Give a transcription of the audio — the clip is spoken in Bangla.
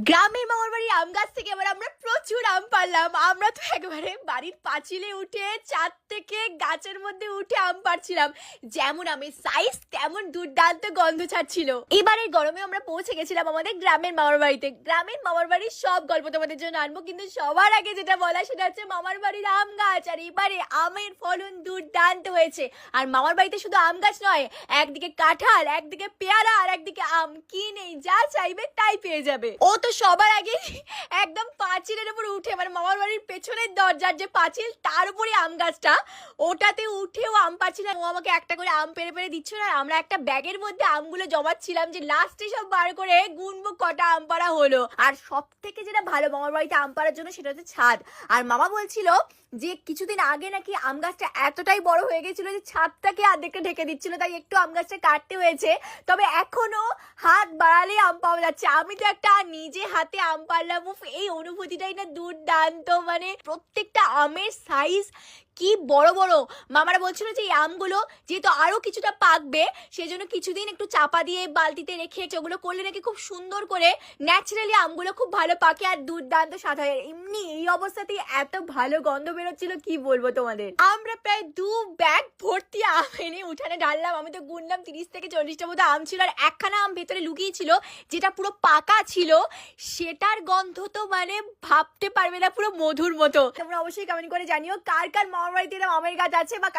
গ্রামের মামার বাড়ির আম গাছ থেকে এবার আমরা প্রচুর আম পারলাম। আমরা তো একেবারে বাড়ির পাঁচিলে উঠে ছাদ থেকে গাছের মধ্যে উঠে আম পাড়ছিলাম। যেমন আমের সাইজ তেমন দুর্দান্ত গন্ধ ছাড়ছিল। এবারে গরমে আমরা পৌঁছে গেছিলাম আমাদের গ্রামের মামার বাড়িতে। গ্রামের মামার বাড়ির সব গল্প তোমাদের জন্য আনবো, কিন্তু সবার আগে যেটা বলা সেটা হচ্ছে মামার বাড়ির আম গাছ। আর এবারে আমের ফলন দুর্দান্ত হয়েছে। আর মামার বাড়িতে শুধু আম গাছ নয়, একদিকে কাঁঠাল, একদিকে পেয়ারা, আর একদিকে আম। কি নেই, যা চাইবে তাই পেয়ে যাবে। ও তো সবার আগে একদম পাঁচিলের উপর উঠে, মানে মামার বাড়ির পেছনের দরজার যে পাঁচিল তার উপরে আম গাছটা, ওটাতে উঠেও আম পাচ্ছিলাম। ও আমাকে একটা করে আম পেড়ে পেড়ে দিচ্ছিল, আর আমরা একটা ব্যাগের মধ্যে আমগুলো জমাচ্ছিলাম যে লাস্টে সব বার করে গুনবো কটা আম পাড়া হলো। আর সব থেকে যেটা ভালো মামার বাড়িতে আম পাড়ার জন্য সেটা হচ্ছে ছাদ। আর মামা বলছিল যে কিছুদিন আগে নাকি আম গাছটা এতটাই বড় হয়ে গেছিল যে ছাদটাকে অর্ধেকটা ঢেকে দিচ্ছিল, তাই একটু আম গাছটা কাটতে হয়েছে। তবে এখনো হাত বাড়ালে আম পাওয়া যাচ্ছে। আমি তো একটা নিজে হাতে আম পারলাম, এই অনুভূতিটাই না দুর্দান্ত। মানে প্রত্যেকটা আমের সাইজ কি বড় বড়। মামারা বলছিল যে এই আমগুলো যেহেতু আরো কিছুটা পাকবে, সেই জন্য কিছুদিন একটু চাপা দিয়ে বালতিতে রেখে ওগুলো করলে নাকি খুব সুন্দর করে ন্যাচারালি আমগুলো খুব ভালো পাকে আর দুর্দান্ত স্বাদ হয়। এমনি এই অবস্থাতেই এত ভালো গন্ধ বেরোচ্ছিল, কি বলবো তোমাদের। আমরা প্রায় 2 ব্যাগ ভর্তি আম এনে উঠানে ঢাললাম। আমি তো গুনলাম 30 থেকে 40টা মতো আম ছিল, আর একখানা আম ভেতরে লুকিয়ে ছিল যেটা পুরো পাকা ছিল। সেটার গন্ধ তো মানে ভাবতে পারবে না, পুরো মধুর মতো। তোমরা অবশ্যই কমেন্ট করে জানিও কার কার মামার বাড়িতে এরকম আমের গাছ আছে বা